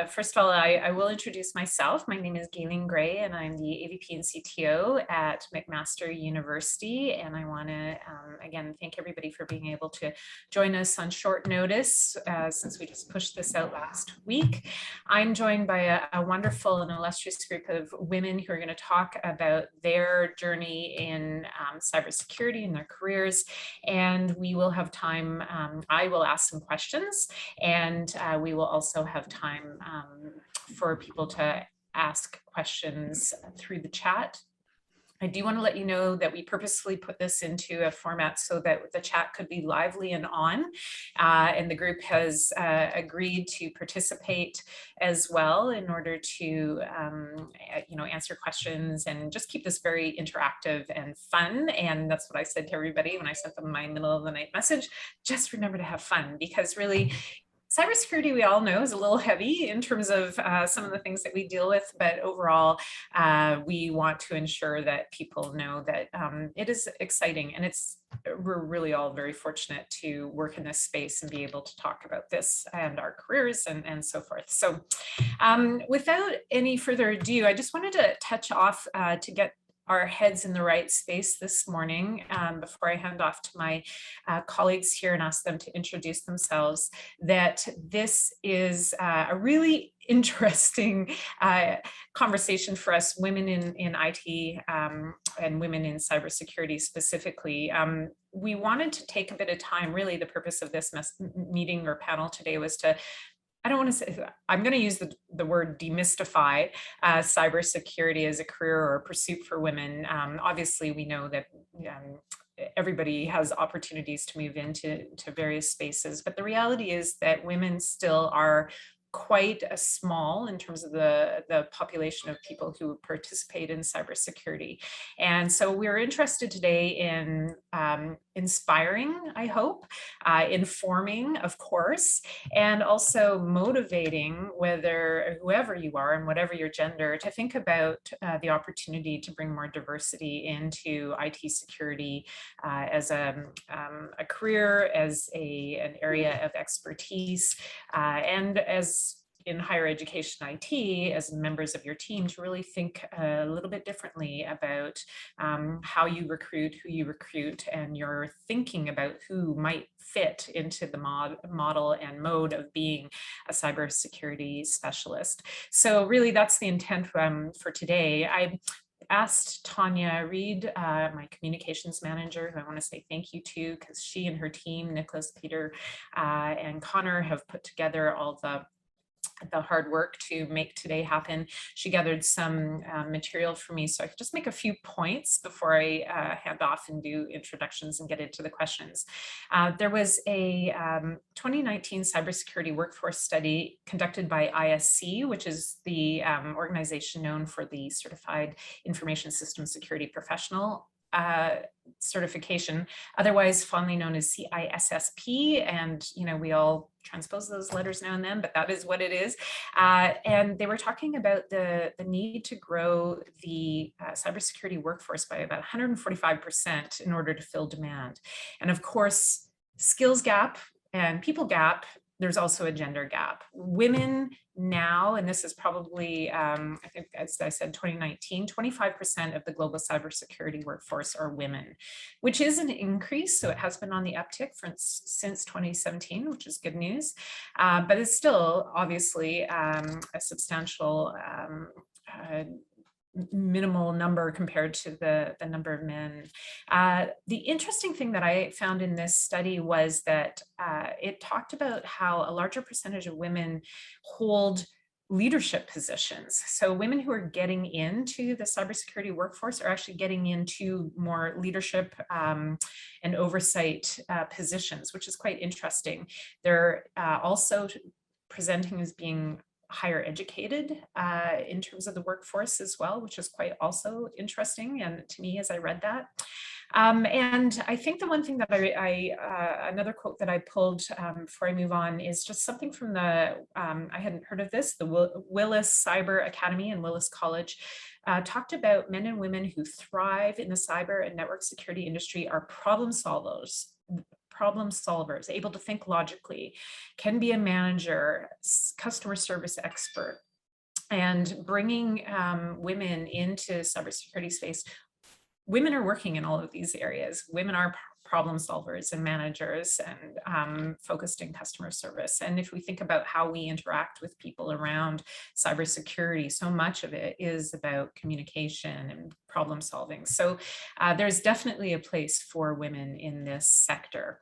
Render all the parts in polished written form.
First of all, I will introduce myself. My name is Gayleen Gray, and I'm the AVP and CTO at McMaster University. And I want to, again, thank everybody for being able to join us on short notice since we just pushed this out last week. I'm joined by a wonderful and illustrious group of women who are going to talk about their journey in cybersecurity and their careers. And we will have time, I will ask some questions, and we will also have time for people to ask questions through the chat. I do want to let you know that we purposely put this into a format so that the chat could be lively and on, and the group has agreed to participate as well in order to answer questions and just keep this very interactive and fun. And that's what I said to everybody when I sent them my middle of the night message: just remember to have fun, because really, cybersecurity, we all know, is a little heavy in terms of some of the things that we deal with, but overall, we want to ensure that people know that it is exciting, and we're really all very fortunate to work in this space and be able to talk about this and our careers and so forth. So without any further ado, I just wanted to touch off to get our heads in the right space this morning before I hand off to my colleagues here and ask them to introduce themselves, that this is a really interesting conversation for us women in IT and women in cybersecurity specifically. We wanted to take a bit of time. Really, the purpose of this meeting or panel today was to, I don't want to say, I'm going to use the word demystify cybersecurity as a career or a pursuit for women. Obviously, we know that everybody has opportunities to move into various spaces, but the reality is that women still are quite small in terms of the population of people who participate in cybersecurity. And so we're interested today in inspiring, I hope, informing, of course, and also motivating whoever you are and whatever your gender, to think about the opportunity to bring more diversity into IT security as a career, as an area of expertise, and as in higher education IT, as members of your team, to really think a little bit differently about how you recruit, who you recruit, and you're thinking about who might fit into the model and mode of being a cybersecurity specialist. So really, that's the intent for today. I asked Tanya Reed, my communications manager, who I want to say thank you to, because she and her team, Nicholas, Peter, and Connor, have put together all the hard work to make today happen. She gathered some material for me, so I could just make a few points before I hand off and do introductions and get into the questions. There was a 2019 cybersecurity workforce study conducted by ISC, which is the organization known for the Certified Information System Security Professional certification, otherwise fondly known as CISSP, and we all transpose those letters now and then, but that is what it is. And they were talking about the need to grow the cybersecurity workforce by about 145% in order to fill demand. And of course, skills gap and people gap, there's also a gender gap. Women now, and this is probably, I think, as I said, 2019, 25% of the global cybersecurity workforce are women, which is an increase. So it has been on the uptick since 2017, which is good news. But it's still obviously a substantial minimal number compared to the number of men. The interesting thing that I found in this study was that it talked about how a larger percentage of women hold leadership positions. So women who are getting into the cybersecurity workforce are actually getting into more leadership and oversight positions, which is quite interesting. They're also presenting as being higher educated in terms of the workforce as well, which is quite also interesting, and to me as I read that. And I think the one thing that another quote that I pulled before I move on is just something from I hadn't heard of this, the Willis Cyber Academy and Willis College talked about men and women who thrive in the cyber and network security industry are problem solvers problem solvers, able to think logically, can be a manager, customer service expert, and bringing women into cybersecurity space. Women are working in all of these areas. Women are problem solvers and managers and focused in customer service. And if we think about how we interact with people around cybersecurity, so much of it is about communication and problem solving. So there's definitely a place for women in this sector.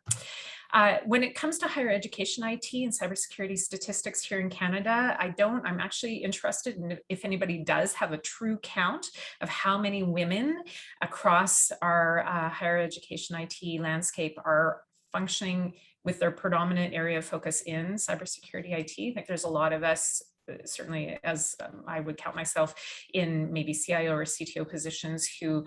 When it comes to higher education IT and cybersecurity statistics here in Canada, I'm actually interested in if anybody does have a true count of how many women across our higher education IT landscape are functioning with their predominant area of focus in cybersecurity IT. I think there's a lot of us, certainly as I would count myself, in maybe CIO or CTO positions who,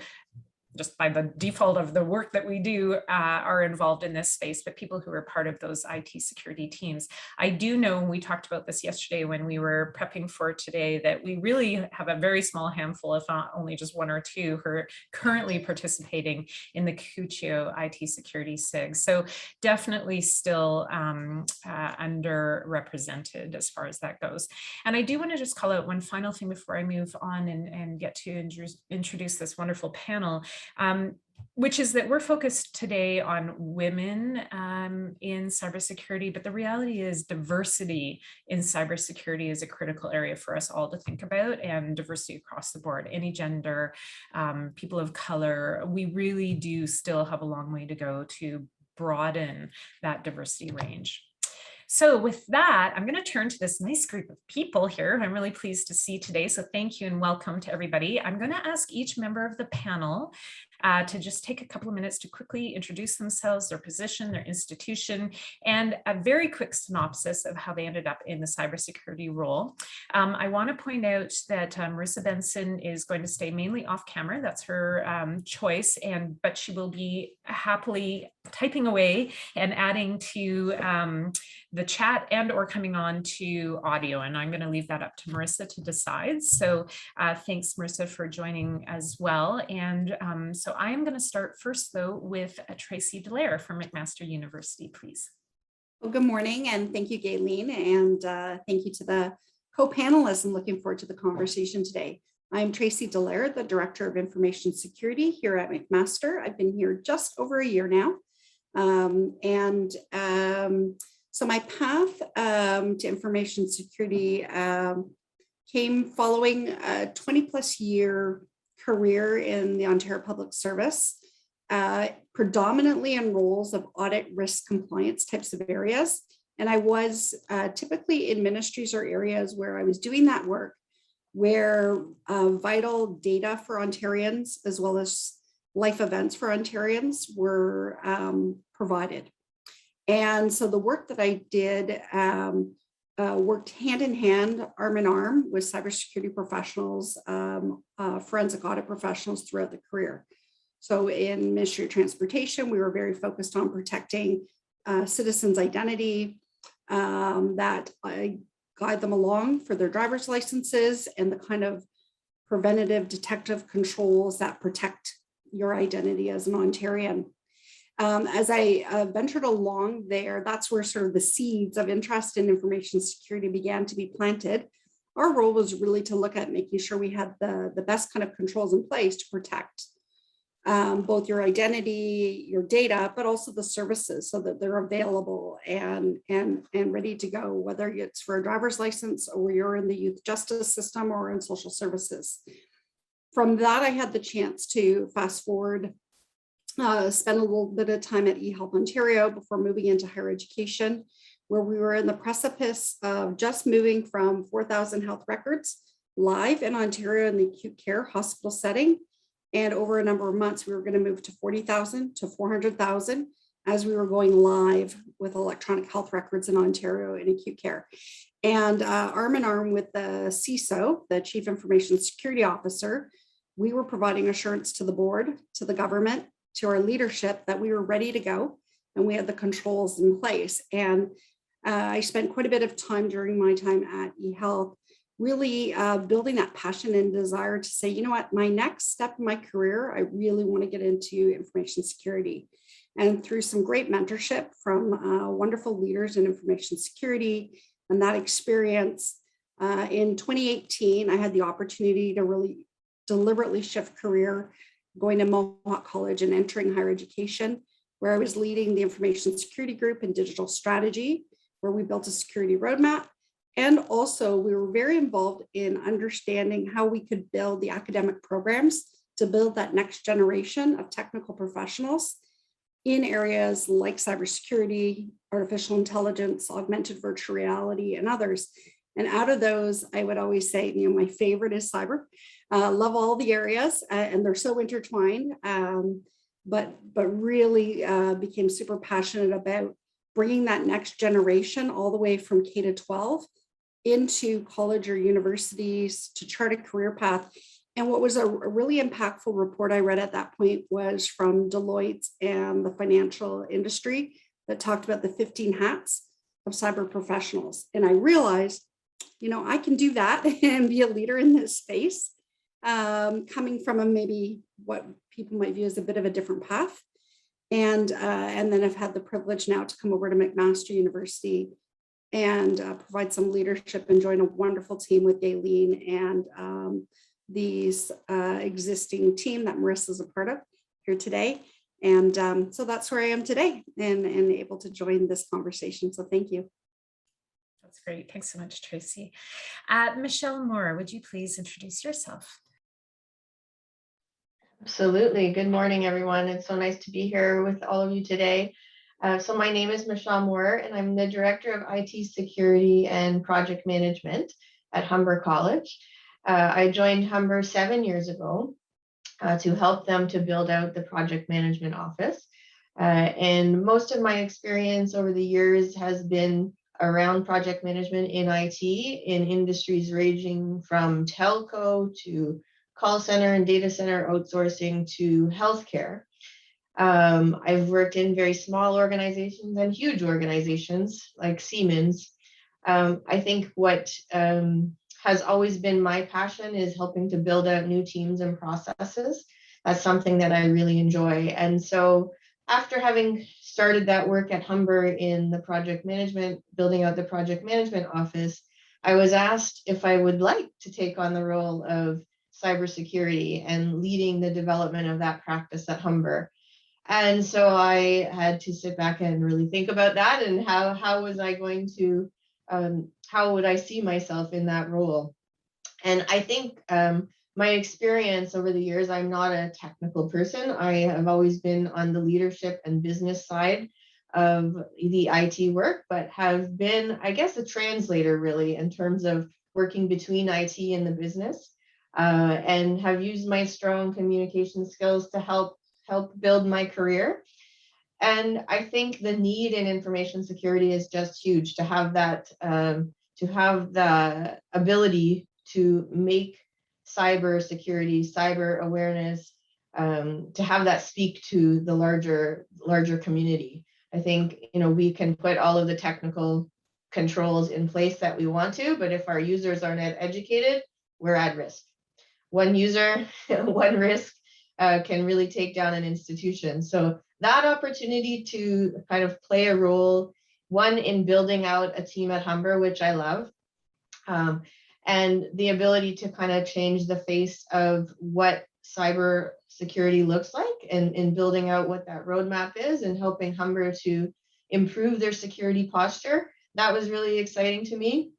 just by the default of the work that we do, are involved in this space, but people who are part of those IT security teams. I do know, we talked about this yesterday when we were prepping for today, that we really have a very small handful, if not only just one or two, who are currently participating in the CUCHIO IT security SIG. So definitely still underrepresented as far as that goes. And I do want to just call out one final thing before I move on and get to introduce this wonderful panel. Which is that we're focused today on women in cybersecurity, but the reality is diversity in cybersecurity is a critical area for us all to think about, and diversity across the board, any gender, people of color. We really do still have a long way to go to broaden that diversity range. So with that, I'm going to turn to this nice group of people here I'm really pleased to see today. So thank you and welcome to everybody. I'm going to ask each member of the panel to just take a couple of minutes to quickly introduce themselves, their position, their institution, and a very quick synopsis of how they ended up in the cybersecurity role. I want to point out that Marissa Benson is going to stay mainly off camera. That's her choice, but she will be happily typing away and adding to the chat and or coming on to audio. And I'm going to leave that up to Marissa to decide. So thanks, Marissa, for joining as well. And so I am going to start first, though, with Tracy Dallaire from McMaster University, please. Well, good morning, and thank you, Gayleen, and thank you to the co-panelists. I'm looking forward to the conversation today. I'm Tracy Dallaire, the Director of Information Security here at McMaster. I've been here just over a year now. So my path to information security came following a 20+ year career in the Ontario Public Service, predominantly in roles of audit, risk, compliance types of areas. And I was typically in ministries or areas where I was doing that work, where vital data for Ontarians, as well as life events for Ontarians, were provided. And so the work that I did worked hand in hand, arm in arm with cybersecurity professionals, forensic audit professionals throughout the career. So in Ministry of Transportation, we were very focused on protecting citizens' identity, that guide them along for their driver's licenses, and the kind of preventative detective controls that protect your identity as an Ontarian. As I ventured along there, that's where sort of the seeds of interest in information security began to be planted. Our role was really to look at making sure we had the best kind of controls in place to protect both your identity, your data, but also the services, so that they're available and ready to go, whether it's for a driver's license or you're in the youth justice system or in social services. From that, I had the chance to fast forward, spend a little bit of time at eHealth Ontario before moving into higher education, where we were in the precipice of just moving from 4,000 health records live in Ontario in the acute care hospital setting. And over a number of months, we were going to move to 40,000 to 400,000 as we were going live with electronic health records in Ontario in acute care. And arm in arm with the CISO, the Chief Information Security Officer, we were providing assurance to the board, to the government, to our leadership that we were ready to go and we had the controls in place. And I spent quite a bit of time during my time at eHealth really building that passion and desire to say, you know what, my next step in my career, I really want to get into information security. and through some great mentorship from wonderful leaders in information security and that experience, in 2018, I had the opportunity to really deliberately shift career, going to Mohawk College and entering higher education, where I was leading the information security group and digital strategy, where we built a security roadmap. And also we were very involved in understanding how we could build the academic programs to build that next generation of technical professionals in areas like cybersecurity, artificial intelligence, augmented virtual reality, and others. And out of those, I would always say, my favorite is cyber. Love all the areas, and they're so intertwined, but really became super passionate about bringing that next generation all the way from K to 12 into college or universities to chart a career path. And what was a really impactful report I read at that point was from Deloitte and the financial industry that talked about the 15 hats of cyber professionals. And I realized, I can do that and be a leader in this space, coming from a maybe what people might view as a bit of a different path. And then I've had the privilege now to come over to McMaster University and provide some leadership and join a wonderful team with Gayleen and these existing team that Marissa's a part of here today. And so that's where I am today and able to join this conversation. So thank you. That's great. Thanks so much, Tracy. Michelle Moore, would you please introduce yourself? Absolutely. Good morning, everyone. It's so nice to be here with all of you today. So my name is Michelle Moore, and I'm the Director of IT Security and Project Management at Humber College. I joined Humber 7 years ago to help them to build out the project management office. And most of my experience over the years has been around project management in IT in industries ranging from telco to call center and data center outsourcing to healthcare. I've worked in very small organizations and huge organizations like Siemens. I think what has always been my passion is helping to build out new teams and processes. That's something that I really enjoy. And so after having started that work at Humber in the project management, building out the project management office, I was asked if I would like to take on the role of cybersecurity and leading the development of that practice at Humber. And so I had to sit back and really think about that and how was I going to, how would I see myself in that role? And I think my experience over the years, I'm not a technical person. I have always been on the leadership and business side of the IT work, but have been, I guess, a translator really in terms of working between IT and the business, and have used my strong communication skills to help build my career. And I think the need in information security is just huge to have that, to have the ability to make cyber security, cyber awareness, to have that speak to the larger community. I think, we can put all of the technical controls in place that we want to, but if our users aren't educated, we're at risk. One user, one risk can really take down an institution. So that opportunity to kind of play a role, one in building out a team at Humber, which I love, and the ability to kind of change the face of what cyber security looks like and in building out what that roadmap is and helping Humber to improve their security posture. That was really exciting to me.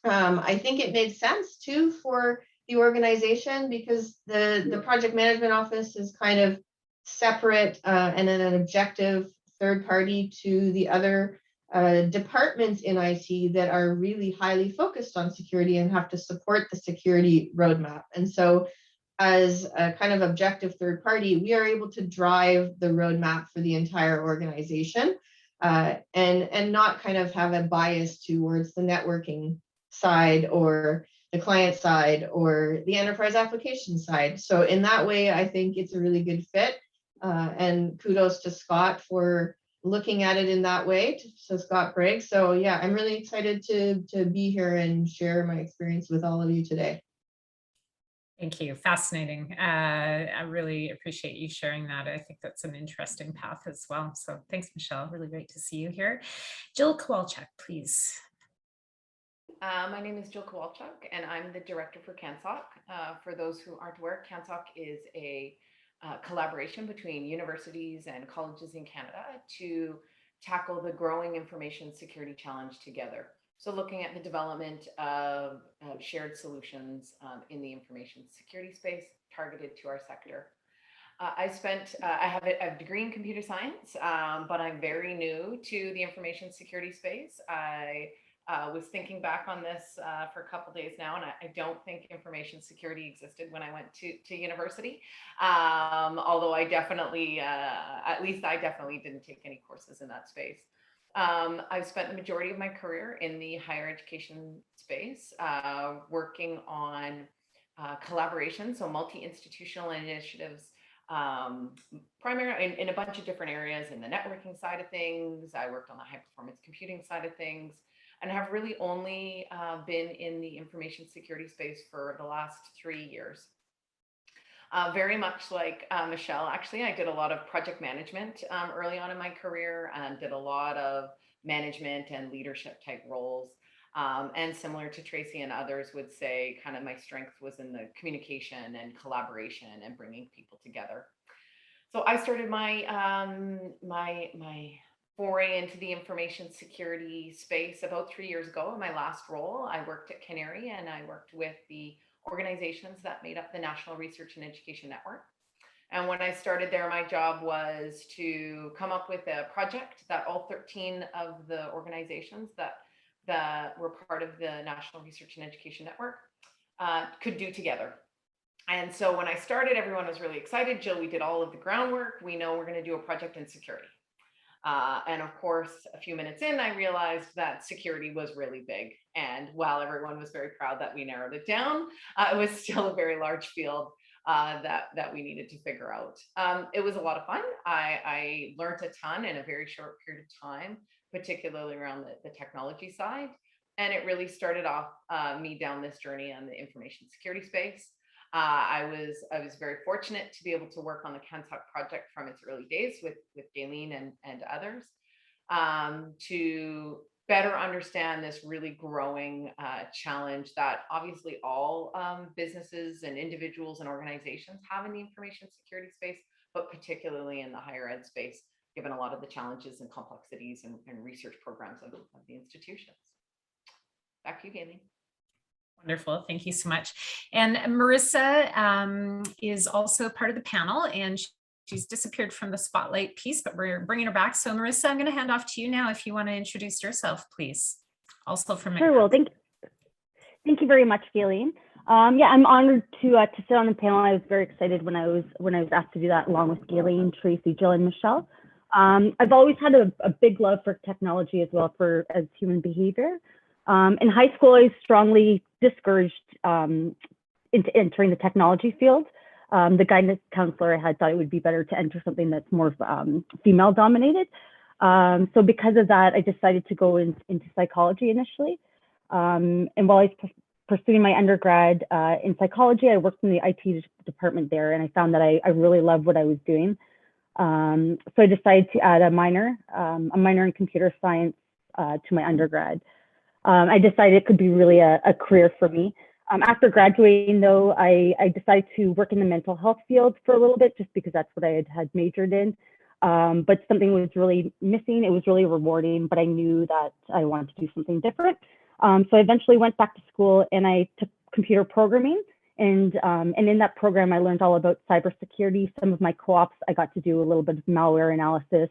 I think it made sense too for the organization because the project management office is kind of separate and an objective third party to the other departments in IT that are really highly focused on security and have to support the security roadmap. And so as a kind of objective third party, we are able to drive the roadmap for the entire organization and not kind of have a bias towards the networking side or the client side or the enterprise application side. So in that way, I think it's a really good fit. And kudos to Scott for looking at it in that way, so Scott Briggs. So yeah, I'm really excited to be here and share my experience with all of you today. Thank you. Fascinating. I really appreciate you sharing that. I think that's an interesting path as well. So thanks, Michelle. Really great to see you here. Jill Kowalchuk, please. My name is Jill Kowalchuk, and I'm the director for CanSSOC. For those who aren't aware, CanSSOC is a collaboration between universities and colleges in Canada to tackle the growing information security challenge together. So looking at the development of shared solutions in the information security space targeted to our sector. I have a degree in computer science, but I'm very new to the information security space. I was thinking back on this for a couple days now, and I don't think information security existed when I went to university. Although I definitely, at least I definitely didn't take any courses in that space. I've spent the majority of my career in the higher education space, working on collaboration, so multi-institutional initiatives, primarily in a bunch of different areas. In the networking side of things, I worked on the high performance computing side of things, and have really only been in the information security space for the last 3 years. Very much like Michelle, actually, I did a lot of project management early on in my career, and did a lot of management and leadership type roles. And similar to Tracy and others would say, kind of my strength was in the communication and collaboration and bringing people together. So I started my my foray into the information security space about 3 years ago. In my last role, I worked at Canary, and I worked with the organizations that made up the National Research and Education Network. And when I started there, my job was to come up with a project that all 13 of the organizations that were part of the National Research and Education Network could do together. And so when I started, everyone was really excited. Jill, we did all of the groundwork. We know we're going to do a project in security. And of course, a few minutes in, I realized that security was really big. And while everyone was very proud that we narrowed it down, it was still a very large field that we needed to figure out. It was a lot of fun. I learned a ton in a very short period of time, particularly around the technology side. And it really started off me down this journey on the information security space. I was very fortunate to be able to work on the CanSSOC project from its early days with Gayleen and others, to better understand this really growing challenge that obviously all businesses and individuals and organizations have in the information security space, but particularly in the higher ed space, given a lot of the challenges and complexities and research programs of the institutions. Back to you, Gayleen. Wonderful. Thank you so much. And Marissa is also part of the panel, and she's disappeared from the spotlight piece, but we're bringing her back. So Marissa, I'm going to hand off to you now if you want to introduce yourself, please. Also from Sure. Well, thank you very much, Gayleen. Yeah, I'm honored to sit on the panel. I was very excited when I was asked to do that, along with Gayleen, Tracy, Jill, and Michelle. I've always had a big love for technology as well as human behavior. In high school, I was strongly discouraged into entering the technology field. The guidance counselor I had thought it would be better to enter something that's more female dominated. So because of that, I decided to go into psychology initially. And while I was pursuing my undergrad in psychology, I worked in the IT department there, and I found that I really loved what I was doing. So I decided to add a minor in computer science to my undergrad. I decided it could be really a career for me. After graduating, though, I decided to work in the mental health field for a little bit, just because that's what I had majored in. But something was really missing. It was really rewarding, but I knew that I wanted to do something different. So I eventually went back to school, and I took computer programming. And in that program, I learned all about cybersecurity. Some of my co-ops, I got to do a little bit of malware analysis,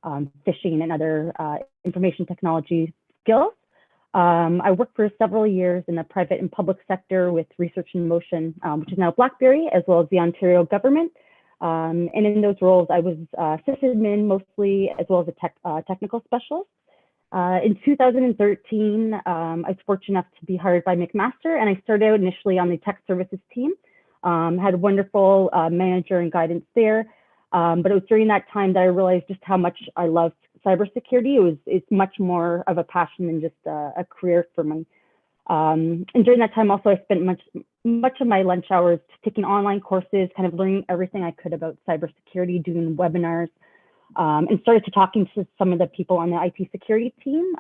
phishing, and other information technology skills. I worked for several years in the private and public sector with Research in Motion, which is now BlackBerry, as well as the Ontario government. And in those roles, I was sysadmin mostly, as well as a technical specialist. In 2013, I was fortunate enough to be hired by McMaster, and I started out initially on the tech services team. Had a wonderful manager and guidance there. But it was during that time that I realized just how much I loved cybersecurity. It's much more of a passion than just a career for me. And during that time also, I spent much of my lunch hours taking online courses, kind of learning everything I could about cybersecurity, doing webinars, and started to talking to some of the people on the IT security team,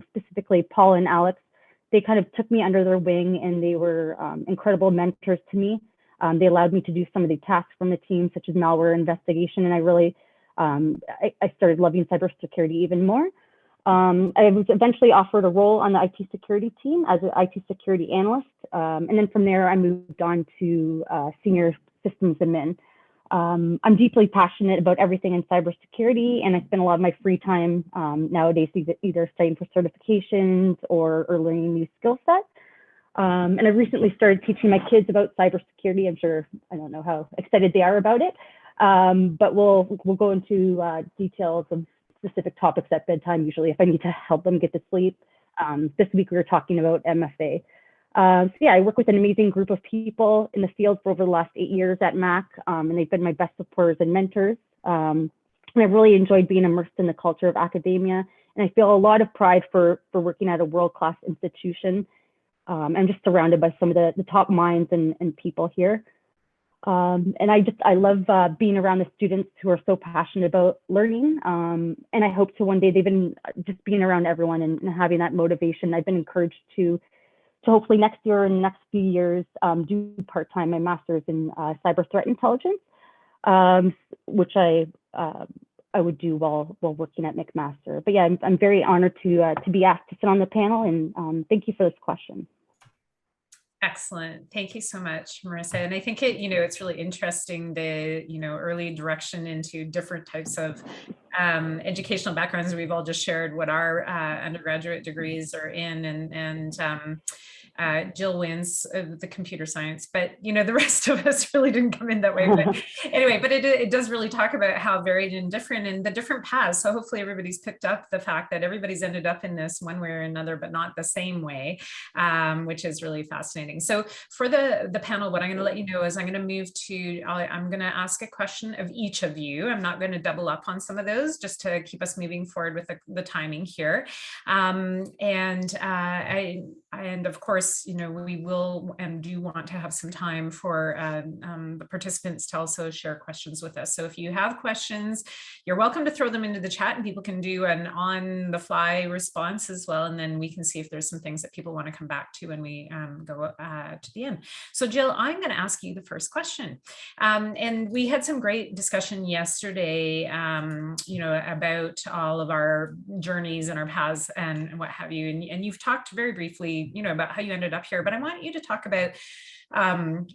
specifically Paul and Alex. They kind of took me under their wing, and they were incredible mentors to me. They allowed me to do some of the tasks from the team, such as malware investigation, and I really, I started loving cybersecurity even more. I was eventually offered a role on the IT security team as an IT security analyst. And then from there, I moved on to senior systems admin. I'm deeply passionate about everything in cybersecurity, and I spend a lot of my free time nowadays either studying for certifications or learning new skill sets. And I've recently started teaching my kids about cybersecurity. I don't know how excited they are about it, but we'll go into details of specific topics at bedtime, usually if I need to help them get to sleep. This week we were talking about MFA. So yeah, I work with an amazing group of people in the field for over the last 8 years at Mac, and they've been my best supporters and mentors. And I've really enjoyed being immersed in the culture of academia, and I feel a lot of pride for working at a world-class institution. I'm just surrounded by some of the top minds and people here. And I love being around the students who are so passionate about learning. And I hope to one day, they've been just being around everyone and having that motivation. I've been encouraged to hopefully next year and the next few years do part-time my master's in cyber threat intelligence, which I would do while working at McMaster. But yeah, I'm very honored to be asked to sit on the panel, and thank you for this question. Excellent. Thank you so much, Marissa. And I think it's really interesting, the, early direction into different types of educational backgrounds. We've all just shared what our undergraduate degrees are in, and Jill wins the computer science, but the rest of us really didn't come in that way. But anyway, but it does really talk about how varied and different, and the different paths. So hopefully everybody's picked up the fact that everybody's ended up in this one way or another, but not the same way, which is really fascinating. So for the panel, what I'm going to let you know is I'm going to move to, I'm going to ask a question of each of you. I'm not going to double up on some of those, just to keep us moving forward with the timing here. And of course, we will and do want to have some time for the participants to also share questions with us. So if you have questions, you're welcome to throw them into the chat, and people can do an on-the-fly response as well. And then we can see if there's some things that people want to come back to when we go to the end. So Jill, I'm going to ask you the first question. And we had some great discussion yesterday, about all of our journeys and our paths and what have you. And you've talked very briefly, about how you ended up here, but I want you to talk about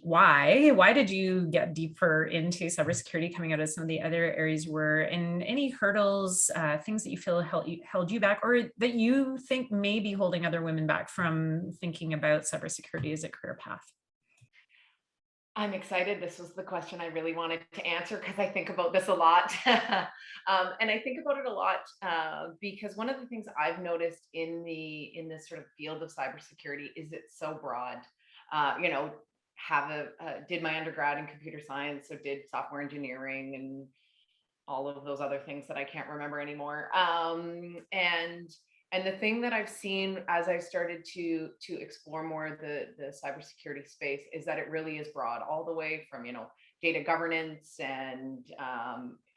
why did you get deeper into cybersecurity coming out of some of the other areas you were in, any hurdles, things that you feel held you back, or that you think may be holding other women back from thinking about cybersecurity as a career path? I'm excited. This was the question I really wanted to answer, because I think about this a lot. And I think about it a lot because one of the things I've noticed in this sort of field of cybersecurity is it's so broad. Did my undergrad in computer science, so did software engineering and all of those other things that I can't remember anymore. And the thing that I've seen as I started to explore more the cybersecurity space is that it really is broad, all the way from, data governance and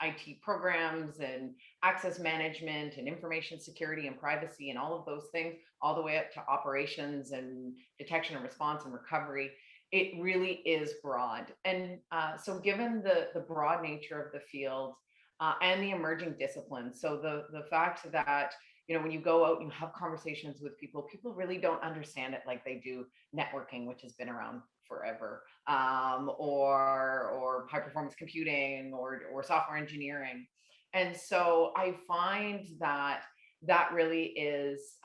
IT programs and access management and information security and privacy and all of those things, all the way up to operations and detection and response and recovery. It really is broad. And so given the broad nature of the field and the emerging disciplines, so the fact that when you go out and you have conversations with people really don't understand it like they do networking, which has been around forever, or high performance computing or software engineering. And so I find that really is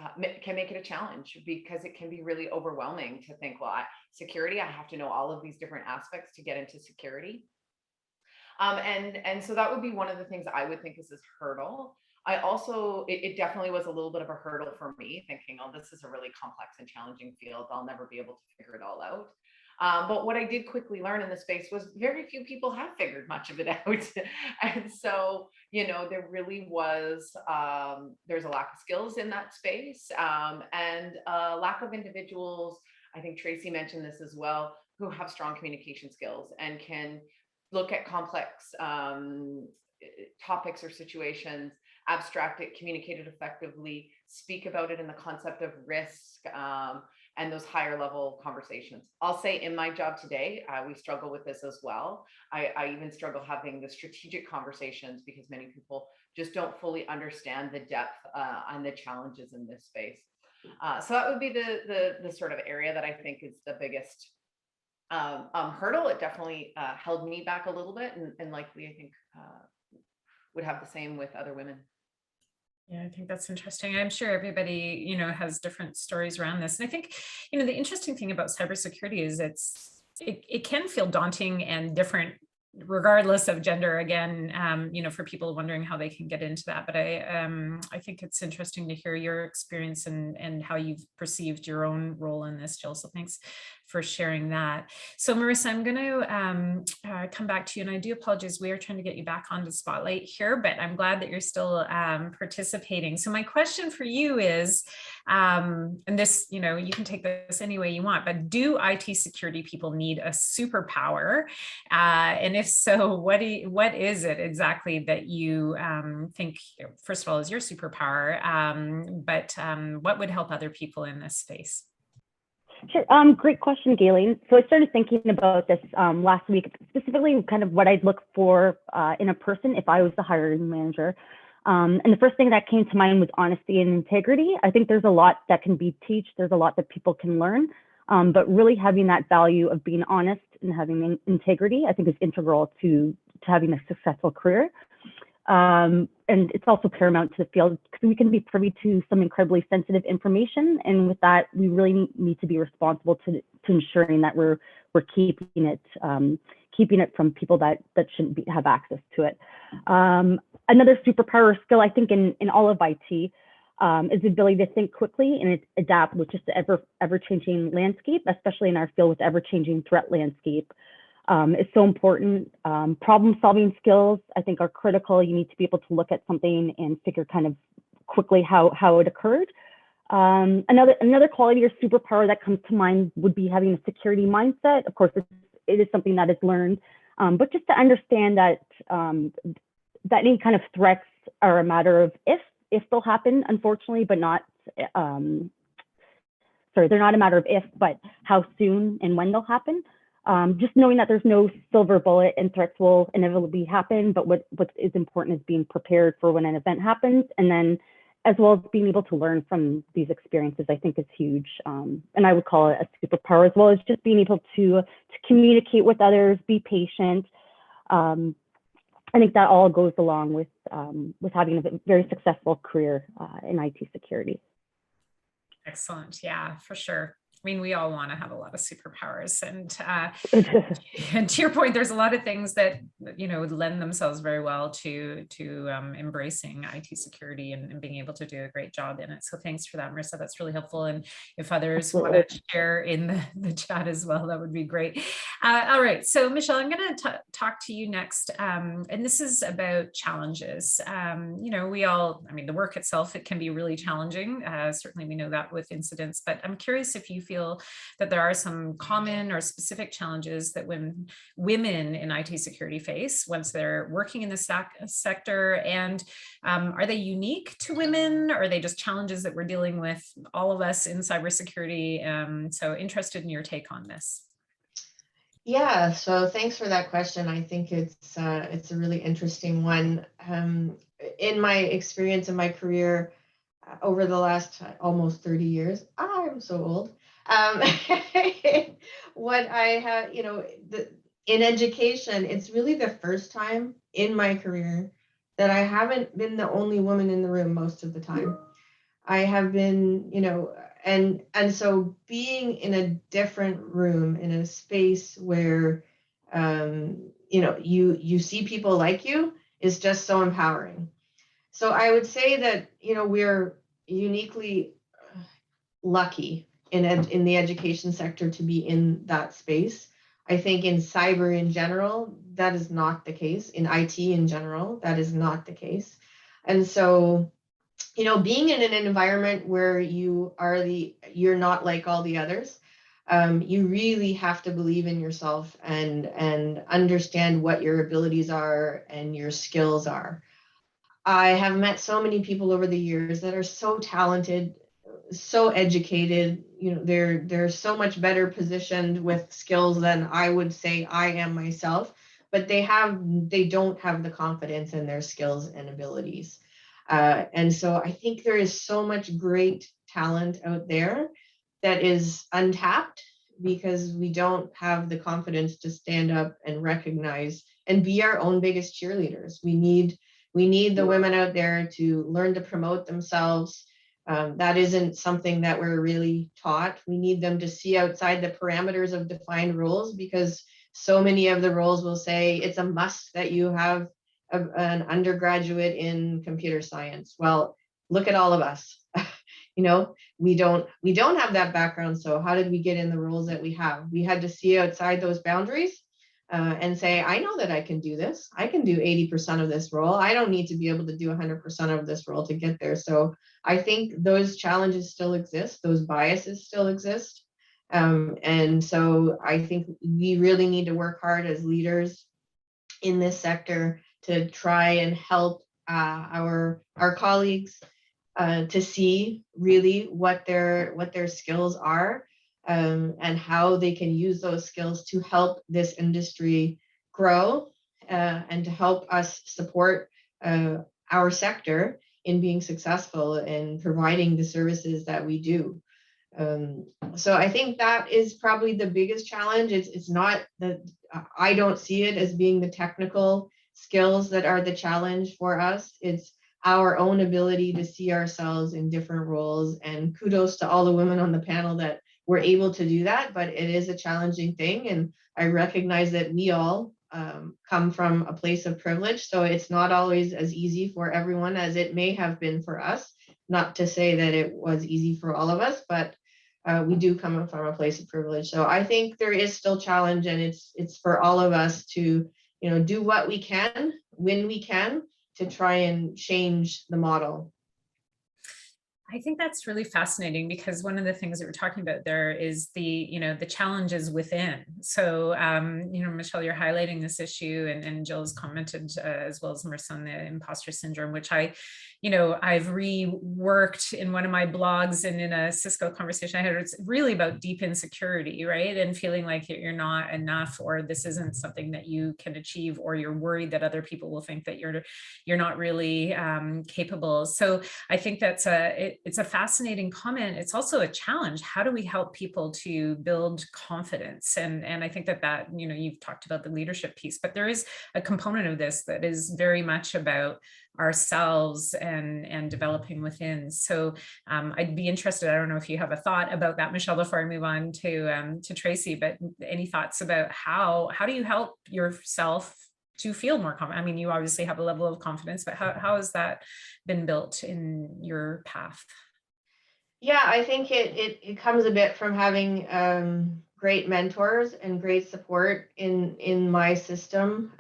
can make it a challenge, because it can be really overwhelming to think, well, security, I have to know all of these different aspects to get into security. And so that would be one of the things I would think is this hurdle. I also, it definitely was a little bit of a hurdle for me, thinking, oh, this is a really complex and challenging field. I'll never be able to figure it all out. But what I did quickly learn in the space was very few people have figured much of it out. And so, there really was, there's a lack of skills in that space, and a lack of individuals, I think Tracy mentioned this as well, who have strong communication skills and can look at complex topics or situations, abstract it, communicate it effectively, speak about it in the concept of risk, and those higher level conversations. I'll say in my job today, we struggle with this as well. I even struggle having the strategic conversations because many people just don't fully understand the depth and the challenges in this space. So that would be the sort of area that I think is the biggest hurdle. It definitely held me back a little bit, and likely I think would have the same with other women. Yeah, I think that's interesting. I'm sure everybody, has different stories around this. And I think, the interesting thing about cybersecurity is it can feel daunting and different regardless of gender, again, for people wondering how they can get into that. But I think it's interesting to hear your experience and how you've perceived your own role in this, Jill. So thanks for sharing that. So Marissa, I'm going to come back to you, and I do apologize. We are trying to get you back onto Spotlight here, but I'm glad that you're still participating. So my question for you is, and this, you can take this any way you want, but do IT security people need a superpower? And if so, what is it exactly that you think, first of all, is your superpower, but what would help other people in this space? Sure. Great question, Gayleen. So I started thinking about this last week, specifically kind of what I'd look for in a person if I was the hiring manager. And the first thing that came to mind was honesty and integrity. I think there's a lot that can be taught. There's a lot that people can learn, but really having that value of being honest and having integrity, I think is integral to having a successful career. And it's also paramount to the field because we can be privy to some incredibly sensitive information. And with that, we really need to be responsible to ensuring that we're keeping it from people that shouldn't have access to it. Another superpower skill, I think, in all of IT is the ability to think quickly and adapt with just the ever-changing landscape, especially in our field with ever-changing threat landscape. Is so important. Problem-solving skills, I think, are critical. You need to be able to look at something and figure kind of quickly how it occurred. Another quality or superpower that comes to mind would be having a security mindset. Of course, it is something that is learned, but just to understand that that any kind of threats are a matter of if they'll happen, unfortunately, but not. They're not a matter of if, but how soon and when they'll happen. Just knowing that there's no silver bullet and threats will inevitably happen, but what is important is being prepared for when an event happens, and then as well as being able to learn from these experiences, I think is huge. And I would call it a superpower, as well as just being able to communicate with others, be patient. I think that all goes along with having a very successful career in IT security. Excellent. Yeah, for sure. I mean, we all want to have a lot of superpowers, and to your point, there's a lot of things that would lend themselves very well to embracing IT security and being able to do a great job in it. So thanks for that, Marissa. That's really helpful. And if others want to share in the chat as well, that would be great. All right, so Michelle, I'm going to talk to you next, and this is about challenges. The work itself, it can be really challenging. Certainly, we know that with incidents, but I'm curious if you feel that there are some common or specific challenges that when women in IT security face once they're working in the sector, and are they unique to women, or are they just challenges that we're dealing with, all of us in cybersecurity? So interested in your take on this. Yeah, so thanks for that question. I think it's a really interesting one. In my experience in my career over the last almost 30 years, I'm so old. What I have, in education, it's really the first time in my career that I haven't been the only woman in the room most of the time. I have been, and so being in a different room, in a space where, you see people like you is just so empowering. So I would say that, we're uniquely lucky in the education sector to be in that space. I think in cyber in general, that is not the case. In IT in general, that is not the case. And so, being in an environment where you're not like all the others, you really have to believe in yourself and understand what your abilities are and your skills are. I have met so many people over the years that are so talented, so educated, they're so much better positioned with skills than I would say I am myself, but they don't have the confidence in their skills and abilities. And so I think there is so much great talent out there that is untapped because we don't have the confidence to stand up and recognize and be our own biggest cheerleaders. We need the women out there to learn to promote themselves. That isn't something that we're really taught. We need them to see outside the parameters of defined roles, because so many of the roles will say it's a must that you have an undergraduate in computer science. Well, look at all of us. We don't have that background. So how did we get in the roles that we have? We had to see outside those boundaries and say, I know that I can do this. I can do 80% of this role. I don't need to be able to do 100% of this role to get there. So I think those challenges still exist. Those biases still exist. And so I think we really need to work hard as leaders in this sector to try and help our colleagues to see really what their skills are, and how they can use those skills to help this industry grow, and to help us support our sector in being successful in providing the services that we do. So I think that is probably the biggest challenge. It's not that I don't see it as being the technical skills that are the challenge for us. It's our own ability to see ourselves in different roles, and kudos to all the women on the panel that were able to do that, but it is a challenging thing. And I recognize that we all come from a place of privilege. So it's not always as easy for everyone as it may have been for us. Not to say that it was easy for all of us, but we do come from a place of privilege. So I think there is still challenge, and it's for all of us to, do what we can when we can to try and change the model. I think that's really fascinating, because one of the things that we're talking about there is the challenges within. So, Michelle, you're highlighting this issue, and Jill has commented as well as Marissa on the imposter syndrome, which I've reworked in one of my blogs and in a Cisco conversation I had. It's really about deep insecurity, right? And feeling like you're not enough, or this isn't something that you can achieve, or you're worried that other people will think that you're not really capable. So I think that's it's a fascinating comment. It's also a challenge. How do we help people to build confidence? And I think that you've talked about the leadership piece, but there is a component of this that is very much about ourselves and developing within. So I'd be interested, I don't know if you have a thought about that, Michelle, before I move on to Tracy, but any thoughts about how do you help yourself to feel more confident? I mean, you obviously have a level of confidence, but how has that been built in your path? Yeah, I think it comes a bit from having great mentors and great support in my system.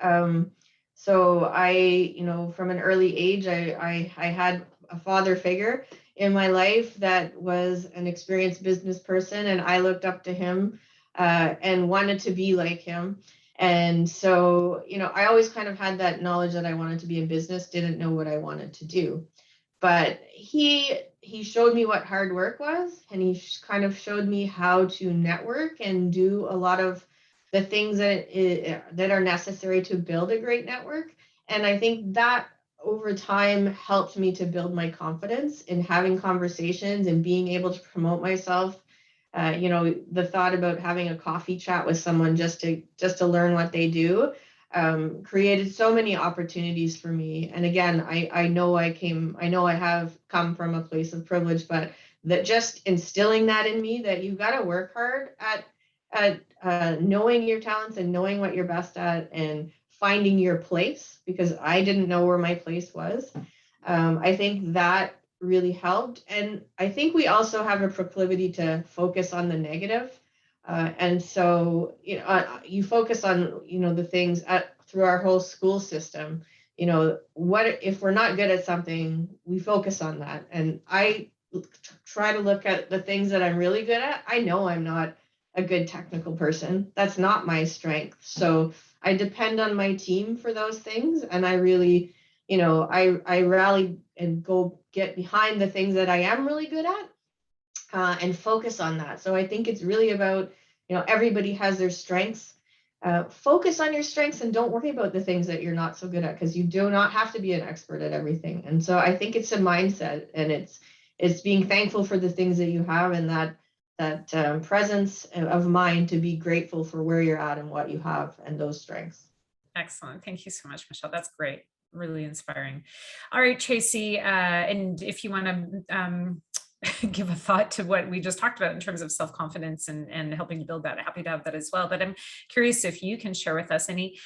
So I, from an early age, I had a father figure in my life that was an experienced business person, and I looked up to him and wanted to be like him. And so, I always kind of had that knowledge that I wanted to be in business, didn't know what I wanted to do. But he showed me what hard work was, and he kind of showed me how to network and do a lot of the things that are necessary to build a great network. And I think that over time helped me to build my confidence in having conversations and being able to promote myself. The thought about having a coffee chat with someone just to learn what they do created so many opportunities for me. And again, I know I have come from a place of privilege, but that just instilling that in me, that you've got to work hard at knowing your talents and knowing what you're best at and finding your place, because I didn't know where my place was. I think that really helped. And I think we also have a proclivity to focus on the negative. And so, you focus on, the things through our whole school system. What if we're not good at something, we focus on that. And I try to look at the things that I'm really good at. I know I'm not a good technical person. That's not my strength. So I depend on my team for those things. And I really, I rally and go get behind the things that I am really good at, and focus on that. So I think it's really about, everybody has their strengths. Focus on your strengths and don't worry about the things that you're not so good at, because you do not have to be an expert at everything. And so I think it's a mindset, and it's being thankful for the things that you have, and that presence of mind to be grateful for where you're at and what you have and those strengths. Excellent. Thank you so much, Michelle. That's great. Really inspiring. All right, Tracy, and if you want to give a thought to what we just talked about in terms of self-confidence and helping to build that, happy to have that as well. But I'm curious if you can share with us any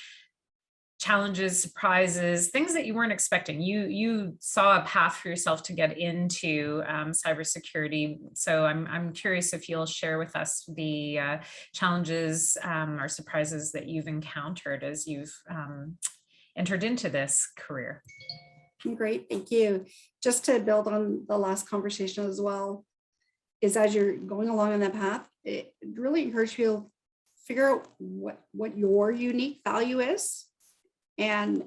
challenges, surprises, things that you weren't expecting. You saw a path for yourself to get into cybersecurity. So I'm curious if you'll share with us the challenges or surprises that you've encountered as you've entered into this career. Great, thank you. Just to build on the last conversation as well, is as you're going along on that path, it really encourages you to figure out what your unique value is, and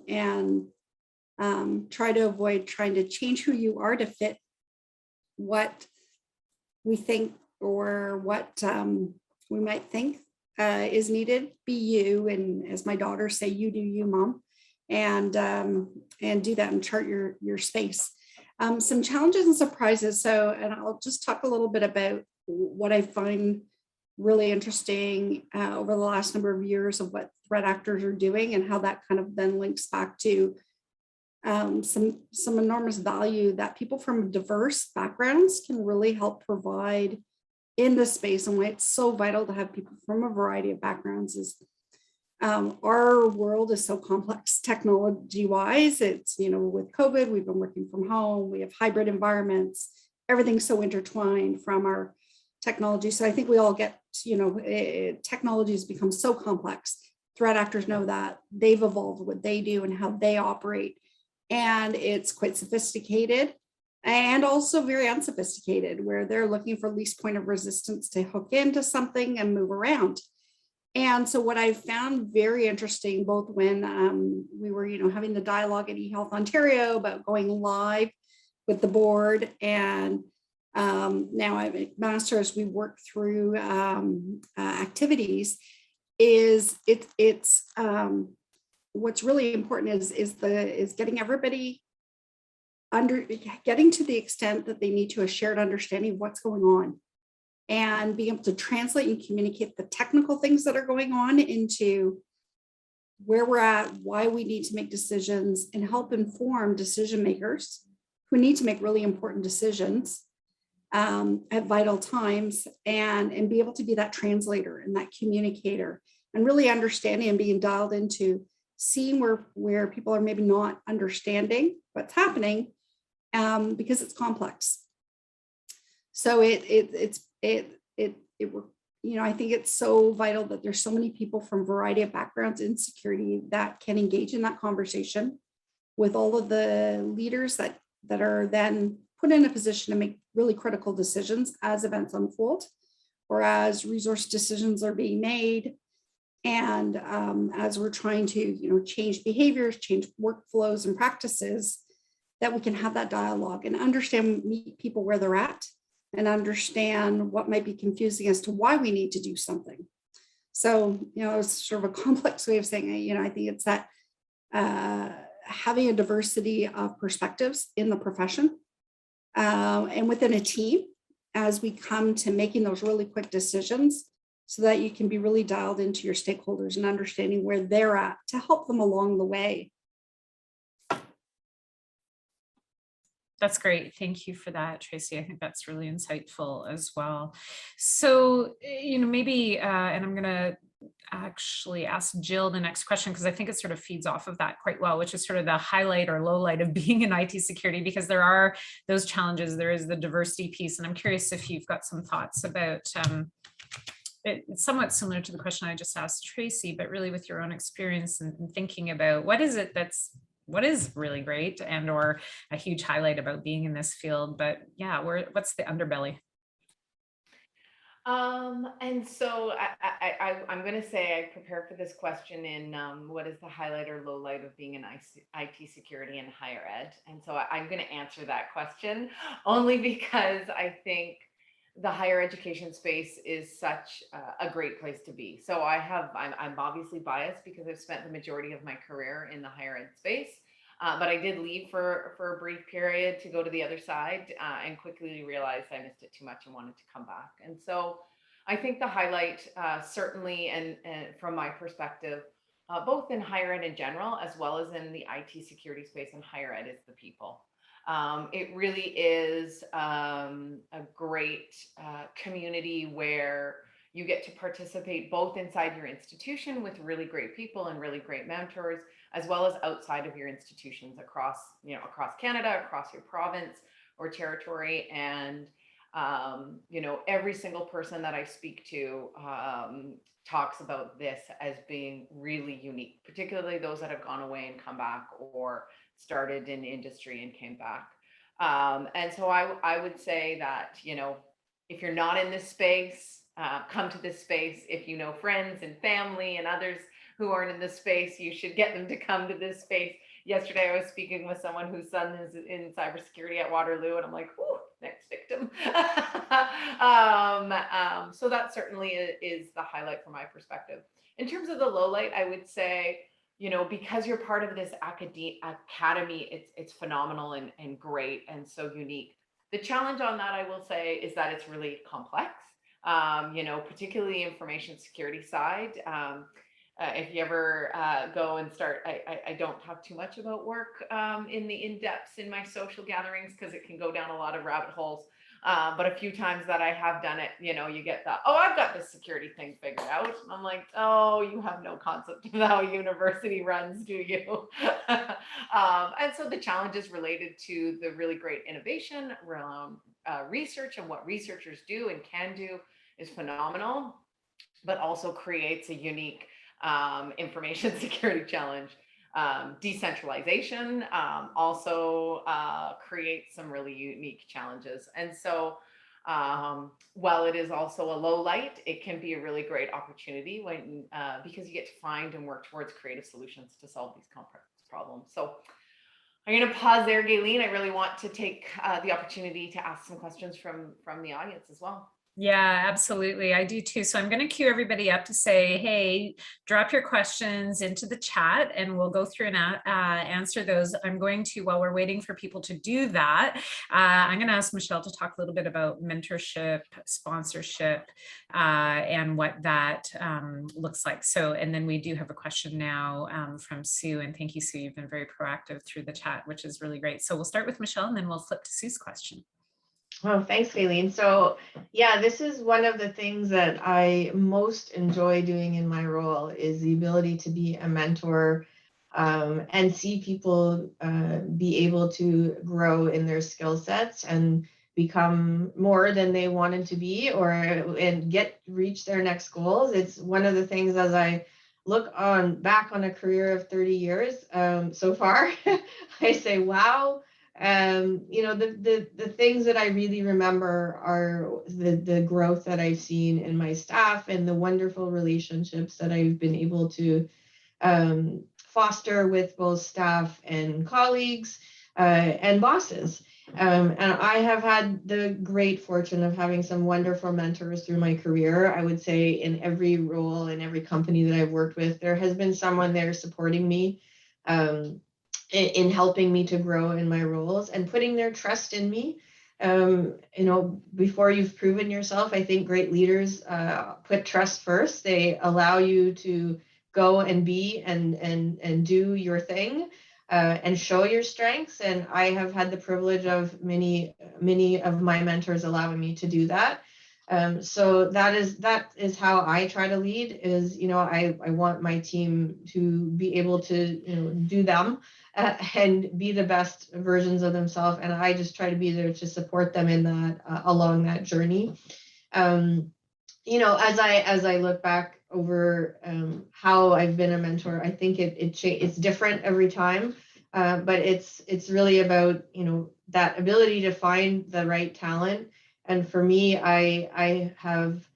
try to avoid trying to change who you are to fit what we think or what we might think is needed. Be you, and as my daughters say, you do you, Mom, and do that and chart your space. Some challenges and surprises. So, and I'll just talk a little bit about what I find really interesting over the last number of years of what threat actors are doing, and how that kind of then links back to some enormous value that people from diverse backgrounds can really help provide in this space, and why it's so vital to have people from a variety of backgrounds is our world is so complex technology wise. It's, with COVID, we've been working from home, we have hybrid environments, everything's so intertwined from our technology. So I think we all get, technology has become so complex. Threat actors know that. They've evolved what they do and how they operate. And it's quite sophisticated and also very unsophisticated, where they're looking for least point of resistance to hook into something and move around. And so what I found very interesting, both when we were, having the dialogue at eHealth Ontario about going live with the board, and now I'm at McMaster as we work through activities, is it's what's really important is getting everybody getting to the extent that they need to a shared understanding of what's going on, and being able to translate and communicate the technical things that are going on into where we're at, why we need to make decisions, and help inform decision makers who need to make really important decisions at vital times, and be able to be that translator and that communicator, and really understanding and being dialed into seeing where people are maybe not understanding what's happening, because it's complex. So I think it's so vital that there's so many people from a variety of backgrounds in security that can engage in that conversation with all of the leaders that are then put in a position to make really critical decisions as events unfold, or as resource decisions are being made. And as we're trying to, change behaviors, change workflows and practices, that we can have that dialogue and meet people where they're at, and understand what might be confusing as to why we need to do something. So, it's sort of a complex way of saying, I think it's that having a diversity of perspectives in the profession and within a team as we come to making those really quick decisions, so that you can be really dialed into your stakeholders and understanding where they're at to help them along the way. That's great. Thank you for that, Tracy. I think that's really insightful as well. So, maybe, and I'm going to actually ask Jill the next question, because I think it sort of feeds off of that quite well, which is sort of the highlight or low light of being in IT security, because there are those challenges. There is the diversity piece. And I'm curious if you've got some thoughts about it's somewhat similar to the question I just asked Tracy, but really with your own experience and thinking about what is really great and or a huge highlight about being in this field. But yeah, what's the underbelly? And so I'm going to say I prepared for this question in what is the highlight or low light of being in IT security and higher ed? And so I'm going to answer that question only because I think the higher education space is such a great place to be. So I'm obviously biased because I've spent the majority of my career in the higher ed space. But I did leave for a brief period to go to the other side and quickly realized I missed it too much and wanted to come back. And so I think the highlight certainly, and from my perspective, both in higher ed in general, as well as in the IT security space and higher ed, is the people. It really is a great community where you get to participate both inside your institution with really great people and really great mentors, as well as outside of your institutions across Canada, across your province or territory. And, every single person that I speak to talks about this as being really unique, particularly those that have gone away and come back or started in industry and came back. And so I would say that, if you're not in this space, come to this space. If you know friends and family and others who aren't in this space, you should get them to come to this space. Yesterday, I was speaking with someone whose son is in cybersecurity at Waterloo, and I'm like, ooh, next victim. So that certainly is the highlight from my perspective. In terms of the low light, I would say, because you're part of this academy, it's phenomenal and great and so unique. The challenge on that, I will say, is that it's really complex, particularly information security side. If you ever go and start, I don't talk too much about work in the in-depths in my social gatherings because it can go down a lot of rabbit holes. But a few times that I have done it, you get that, oh, I've got this security thing figured out. And I'm like, oh, you have no concept of how a university runs, do you? And so the challenges related to the really great innovation around research and what researchers do and can do is phenomenal, but also creates a unique information security challenge. Decentralization also creates some really unique challenges. And so while it is also a low light, it can be a really great opportunity when because you get to find and work towards creative solutions to solve these complex problems. So I'm going to pause there, Gayleen. I really want to take the opportunity to ask some questions from the audience as well. Yeah, absolutely. I do too. So I'm going to cue everybody up to say, hey, drop your questions into the chat and we'll go through and answer those. I'm going to, while we're waiting for people to do that, I'm going to ask Michelle to talk a little bit about mentorship, sponsorship, and what that looks like. So, and then we do have a question now from Sue, and thank you, Sue. You've been very proactive through the chat, which is really great. So we'll start with Michelle and then we'll flip to Sue's question. Oh, thanks, Gayleen. So yeah, this is one of the things that I most enjoy doing in my role is the ability to be a mentor and see people be able to grow in their skill sets and become more than they wanted to be and reach their next goals. It's one of the things as I look back on a career of 30 years so far, I say, wow. The things that I really remember are the growth that I've seen in my staff and the wonderful relationships that I've been able to foster with both staff and colleagues and bosses. And I have had the great fortune of having some wonderful mentors through my career. I would say in every role, in every company that I've worked with, there has been someone there supporting me in helping me to grow in my roles and putting their trust in me. Before you've proven yourself, I think great leaders put trust first. They allow you to go and be and do your thing and show your strengths. And I have had the privilege of many of my mentors allowing me to do that. So that is how I try to lead is, I want my team to be able to, do them and be the best versions of themselves. And I just try to be there to support them in that, along that journey. As I look back over how I've been a mentor, I think it's different every time, but it's really about that ability to find the right talent. And for me, I have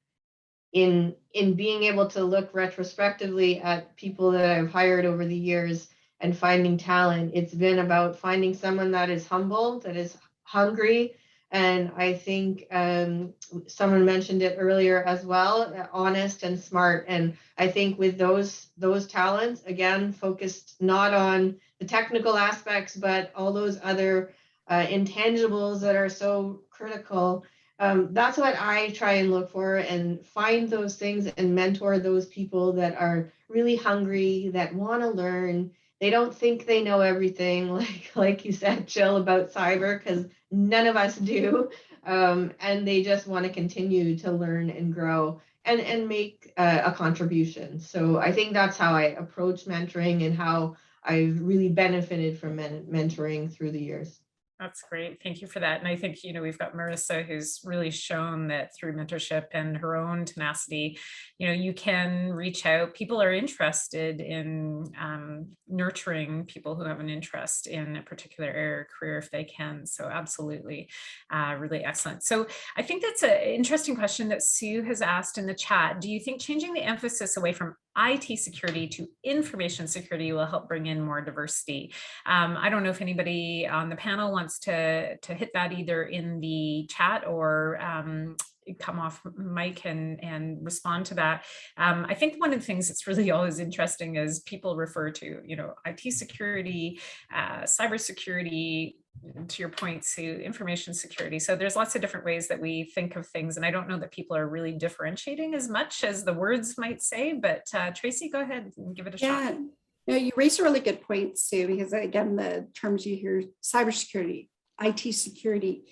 in being able to look retrospectively at people that I've hired over the years and finding talent, it's been about finding someone that is humble, that is hungry. And I think someone mentioned it earlier as well, honest and smart. And I think with those talents, again, focused not on the technical aspects, but all those other intangibles that are so critical. That's what I try and look for and find those things and mentor those people that are really hungry, that want to learn. They don't think they know everything, like you said, Jill, about cyber, because none of us do. And they just want to continue to learn and grow and make a contribution. So I think that's how I approach mentoring and how I've really benefited from mentoring through the years. That's great. Thank you for that. And I think, we've got Marissa, who's really shown that through mentorship and her own tenacity, you can reach out. People are interested in nurturing people who have an interest in a particular area or career if they can. So absolutely, really excellent. So I think that's an interesting question that Sue has asked in the chat. Do you think changing the emphasis away from IT security to information security will help bring in more diversity? I don't know if anybody on the panel wants to hit that either in the chat or come off mic and respond to that. I think one of the things that's really always interesting is people refer to, IT security, cybersecurity, to your point, Sue, information security. So there's lots of different ways that we think of things. And I don't know that people are really differentiating as much as the words might say, but Tracy, go ahead and give it a shot. No, you raised a really good point, Sue, because again, the terms you hear, cybersecurity, IT security,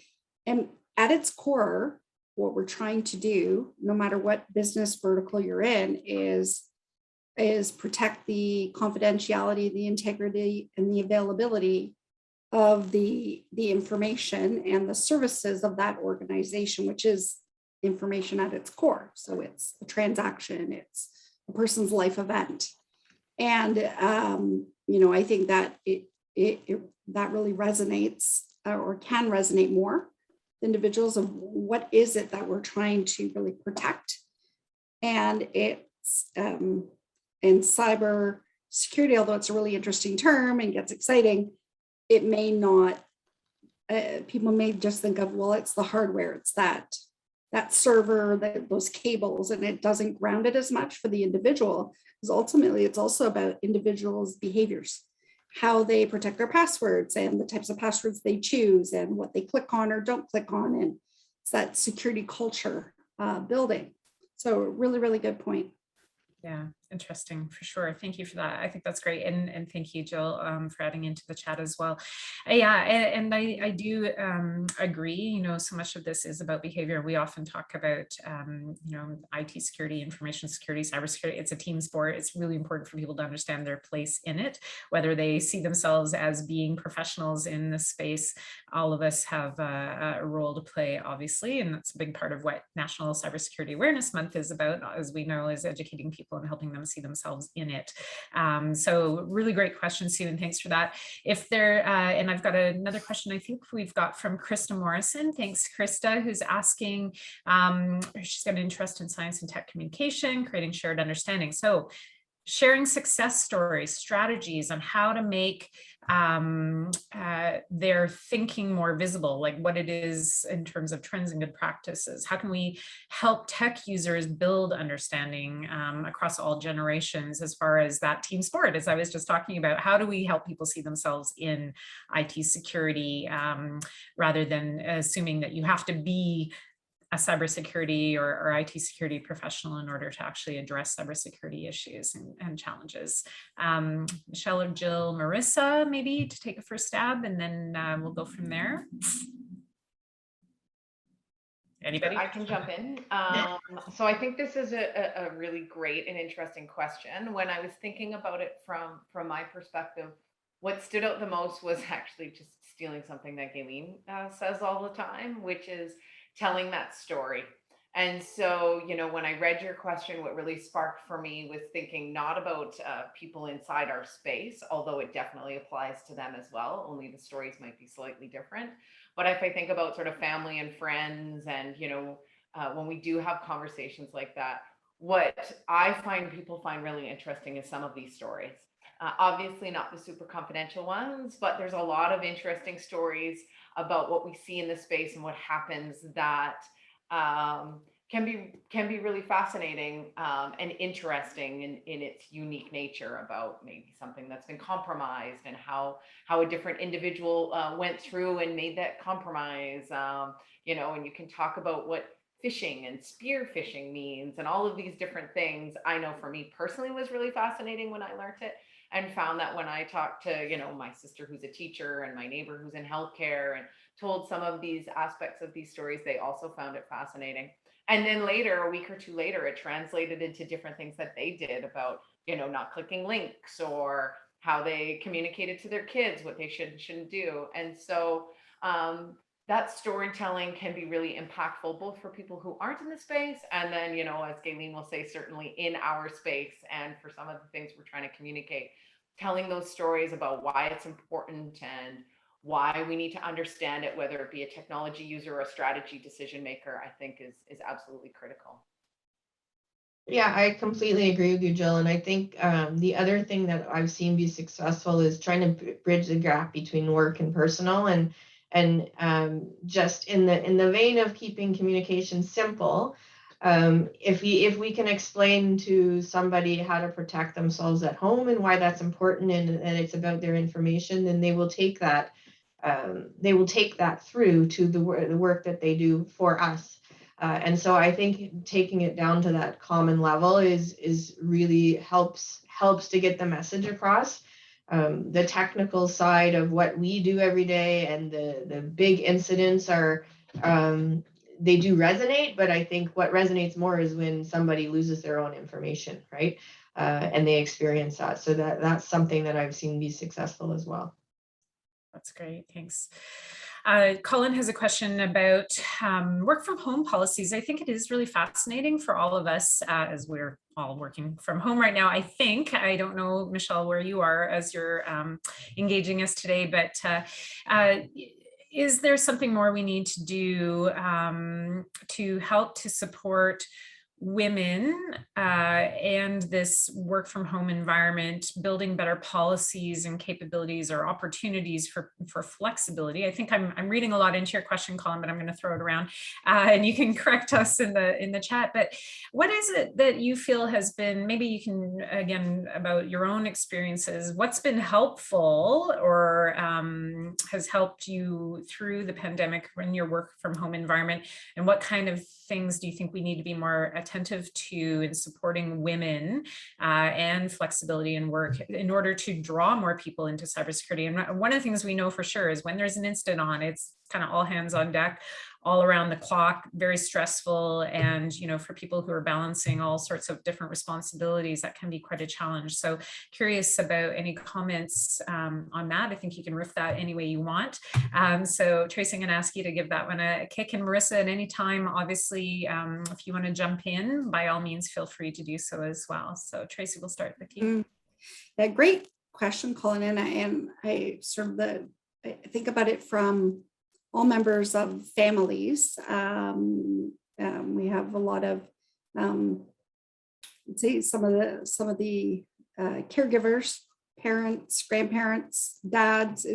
and at its core, what we're trying to do, no matter what business vertical you're in, is protect the confidentiality, the integrity, and the availability of the information and the services of that organization, which is information at its core. So it's a transaction, it's a person's life event. And, I think that that really resonates or can resonate more with individuals of what is it that we're trying to really protect. And it's in cyber security, although it's a really interesting term and gets exciting, it may not, people may just think of, well, it's the hardware, it's that server, those cables, and it doesn't ground it as much for the individual, because ultimately it's also about individuals' behaviors, how they protect their passwords and the types of passwords they choose and what they click on or don't click on. And it's that security culture building. So really, really good point. Yeah, interesting for sure. Thank you for that. I think that's great. And thank you, Jill, for adding into the chat as well. Yeah, and I do agree, so much of this is about behavior. We often talk about, IT security, information security, cybersecurity. It's a team sport. It's really important for people to understand their place in it, whether they see themselves as being professionals in this space. All of us have a role to play, obviously, and that's a big part of what National Cybersecurity Awareness Month is about, as we know, is educating people and helping them see themselves in it. So really great question, Sue, and thanks for that. If there, and I've got another question I think we've got from Krista Morrison. Thanks, Krista, who's asking, she's got an interest in science and tech communication, creating shared understanding. So sharing success stories, strategies on how to make their thinking more visible, like what it is in terms of trends and good practices. How can we help tech users build understanding across all generations as far as that team sport, as I was just talking about? How do we help people see themselves in IT security rather than assuming that you have to be a cybersecurity or IT security professional in order to actually address cybersecurity issues and challenges? Michelle or Jill, Marissa, maybe to take a first stab, and then we'll go from there. Anybody? I can jump in. So I think this is a really great and interesting question. When I was thinking about it from my perspective, what stood out the most was actually just stealing something that Gayleen says all the time, which is telling that story. And so, you know, when I read your question, what really sparked for me was thinking not about people inside our space, although it definitely applies to them as well, only the stories might be slightly different. But if I think about sort of family and friends and, you know, when we do have conversations like that, what I find people find really interesting is some of these stories. Obviously not the super confidential ones, but there's a lot of interesting stories about what we see in the space and what happens that can be really fascinating and interesting in its unique nature about maybe something that's been compromised and how a different individual went through and made that compromise. You know, and you can talk about what fishing and spear fishing means and all of these different things. I know for me personally was really fascinating when I learned it, and found that when I talked to, you know, my sister who's a teacher and my neighbor who's in healthcare and told some of these aspects of these stories, they also found it fascinating. And then later, a week or two later, it translated into different things that they did about, you know, not clicking links or how they communicated to their kids what they should and shouldn't do. And so that storytelling can be really impactful, both for people who aren't in the space, and then, you know, as Gayleen will say, certainly in our space, and for some of the things we're trying to communicate, telling those stories about why it's important and why we need to understand it, whether it be a technology user or a strategy decision maker, I think is absolutely critical. Yeah, I completely agree with you, Jill. And I think the other thing that I've seen be successful is trying to bridge the gap between work and personal, and just in the vein of keeping communication simple. If we can explain to somebody how to protect themselves at home and why that's important, and it's about their information, then they will take that through to the work that they do for us. And so I think taking it down to that common level is really helps to get the message across. The technical side of what we do every day and the big incidents are, they do resonate, but I think what resonates more is when somebody loses their own information, right? And they experience that. So that's something that I've seen be successful as well. That's great, thanks. Colin has a question about work from home policies. I think it is really fascinating for all of us as we're all working from home right now. I don't know, Michelle, where you are as you're engaging us today, but is there something more we need to do to help to support women and this work from home environment, building better policies and capabilities or opportunities for flexibility? I think I'm reading a lot into your question, Colin, but I'm going to throw it around and you can correct us in the chat. But what is it that you feel has been, maybe you can, again, about your own experiences, what's been helpful or has helped you through the pandemic in your work from home environment, and what kind of things do you think we need to be more attentive to in supporting women and flexibility in work in order to draw more people into cybersecurity? And one of the things we know for sure is when there's an incident on, it's kind of all hands on deck, all around the clock, very stressful. And, you know, for people who are balancing all sorts of different responsibilities, that can be quite a challenge. So curious about any comments on that. I think you can riff that any way you want. So Tracy, I'm going to ask you to give that one a kick, and Marissa, at any time, obviously, if you want to jump in, by all means, feel free to do so as well. So Tracy, we'll start with you. Yeah, great question, Colin. And I sort of I think about it from all members of families. We have a lot of, let's say, some of the caregivers, parents, grandparents, dads,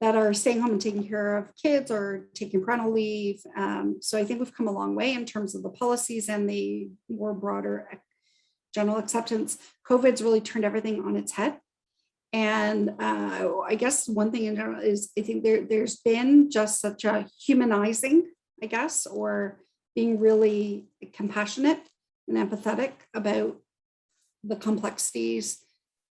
that are staying home and taking care of kids or taking parental leave. So I think we've come a long way in terms of the policies and the more broader general acceptance. COVID's really turned everything on its head. And I guess one thing in general is I think there's been just such a humanizing, I guess, or being really compassionate and empathetic about the complexities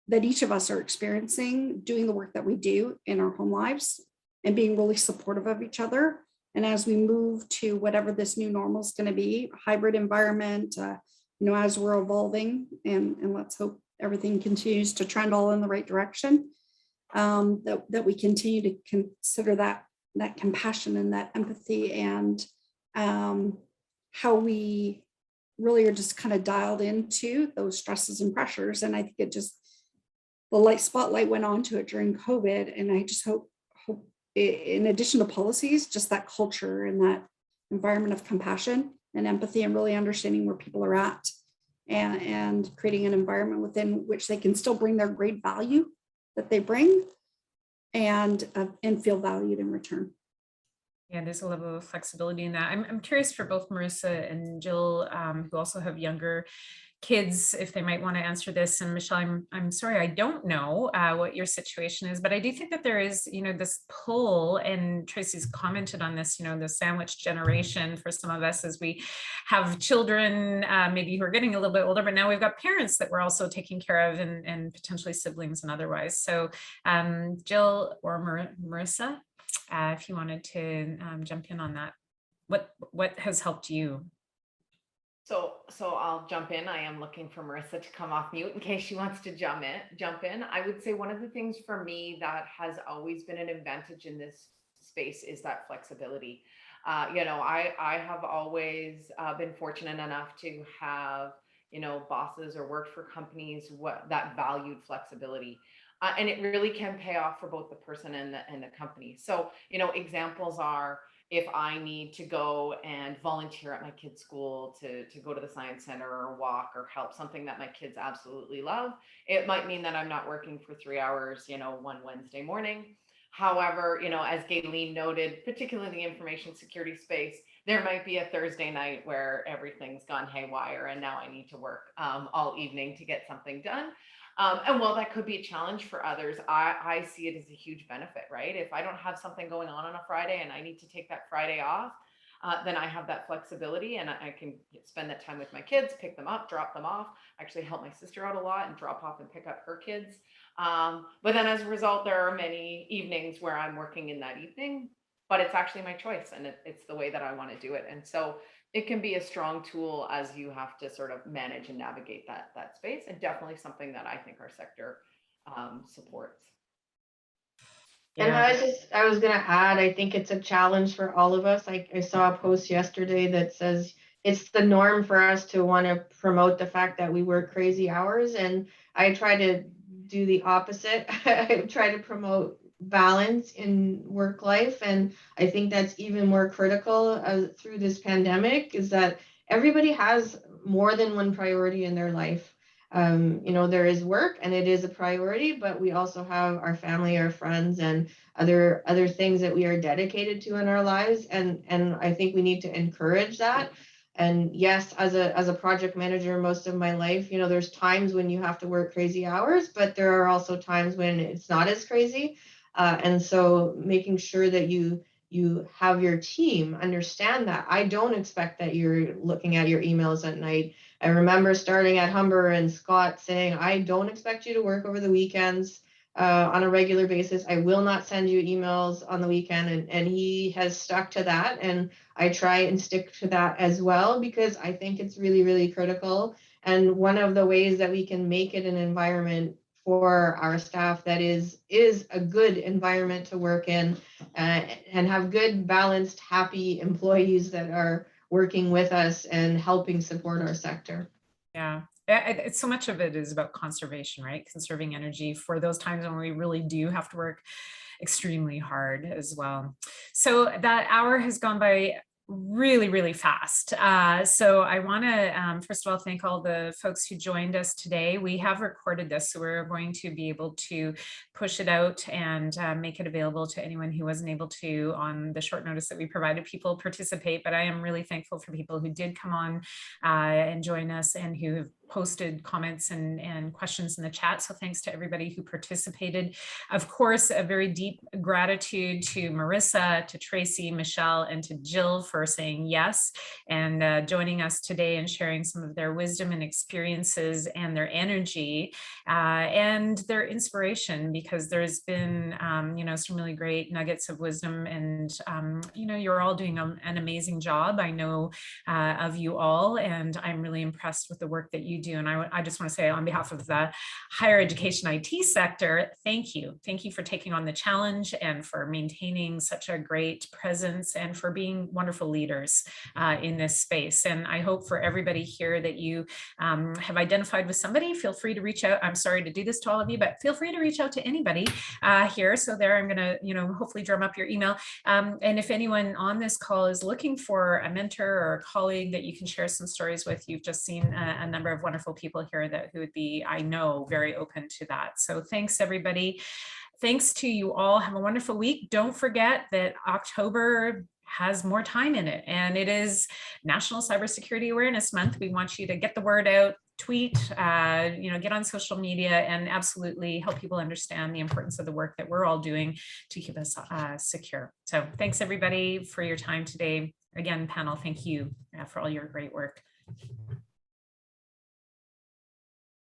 that each of us are experiencing doing the work that we do in our home lives, and being really supportive of each other And as we move to whatever this new normal is going to be, hybrid environment, as we're evolving, and let's hope everything continues to trend all in the right direction, that we continue to consider that compassion and that empathy, and how we really are just kind of dialed into those stresses and pressures. And I think the spotlight went on to it during COVID. And I just hope in addition to policies, just that culture and that environment of compassion and empathy, and really understanding where people are at, and creating an environment within which they can still bring their great value that they bring, and feel valued in return. Yeah, there's a level of flexibility in that. I'm curious for both Marissa and Jill, who also have younger kids, if they might want to answer this. And Michelle, I'm sorry, I don't know what your situation is, but I do think that there is, this pull, and Tracy's commented on this, the sandwich generation for some of us, as we have children, maybe who are getting a little bit older, but now we've got parents that we're also taking care of, and potentially siblings and otherwise. So Jill or Marissa, if you wanted to jump in on that, what has helped you? So I'll jump in. I am looking for Marissa to come off mute in case she wants to jump in. I would say one of the things for me that has always been an advantage in this space is that flexibility. I have always been fortunate enough to have, bosses or worked for companies that valued flexibility. And it really can pay off for both the person and the company. So, examples are, if I need to go and volunteer at my kids' school to go to the science center or walk or help, something that my kids absolutely love, it might mean that I'm not working for 3 hours, one Wednesday morning. However, as Gayleen noted, particularly in the information security space, there might be a Thursday night where everything's gone haywire and now I need to work all evening to get something done. And while that could be a challenge for others, I see it as a huge benefit, right? If I don't have something going on a Friday and I need to take that Friday off, then I have that flexibility, and I can spend that time with my kids, pick them up, drop them off. I actually help my sister out a lot and drop off and pick up her kids. But then as a result, there are many evenings where I'm working in that evening, but it's actually my choice, and it's the way that I want to do it. And so it can be a strong tool as you have to sort of manage and navigate that space, and definitely something that I think our sector supports. And I was going to add, I think it's a challenge for all of us. I saw a post yesterday that says it's the norm for us to want to promote the fact that we work crazy hours. And I try to do the opposite. I try to promote balance in work life. And I think that's even more critical through this pandemic, is that everybody has more than one priority in their life. There is work, and it is a priority, but we also have our family, our friends, and other things that we are dedicated to in our lives. And I think we need to encourage that. And yes, as a project manager most of my life, there's times when you have to work crazy hours, but there are also times when it's not as crazy. And so making sure that you have your team understand that. I don't expect that you're looking at your emails at night. I remember starting at Humber and Scott saying, I don't expect you to work over the weekends on a regular basis. I will not send you emails on the weekend. And he has stuck to that. And I try and stick to that as well, because I think it's really, really critical. And one of the ways that we can make it an environment for our staff that is a good environment to work in, and have good, balanced, happy employees that are working with us and helping support our sector. Yeah. It's so much of it is about conservation, right? Conserving energy for those times when we really do have to work extremely hard as well. So that hour has gone by really, really fast. So I want to, first of all, thank all the folks who joined us today. We have recorded this, so we're going to be able to push it out and make it available to anyone who wasn't able to, on the short notice that we provided people, participate. But I am really thankful for people who did come on and join us, and who have posted comments and questions in the chat. So thanks to everybody who participated. Of course, a very deep gratitude to Marissa, to Tracy, Michelle, and to Jill for saying yes and joining us today and sharing some of their wisdom and experiences and their energy and their inspiration, because there's been, some really great nuggets of wisdom, and, you're all doing an amazing job. I know of you all, and I'm really impressed with the work that you do. And I just want to say, on behalf of the higher education IT sector, thank you. Thank you for taking on the challenge and for maintaining such a great presence and for being wonderful leaders in this space. And I hope for everybody here that you have identified with somebody. Feel free to reach out. I'm sorry to do this to all of you, but feel free to reach out to anybody here. So there, I'm going to, hopefully drum up your email. And if anyone on this call is looking for a mentor or a colleague that you can share some stories with, you've just seen a number of wonderful people here who would be, I know, very open to that. So thanks, everybody. Thanks to you all. Have a wonderful week. Don't forget that October has more time in it, and it is National Cybersecurity Awareness Month. We want you to get the word out, tweet, get on social media, and absolutely help people understand the importance of the work that we're all doing to keep us secure. So thanks everybody for your time today. Again, panel, thank you for all your great work.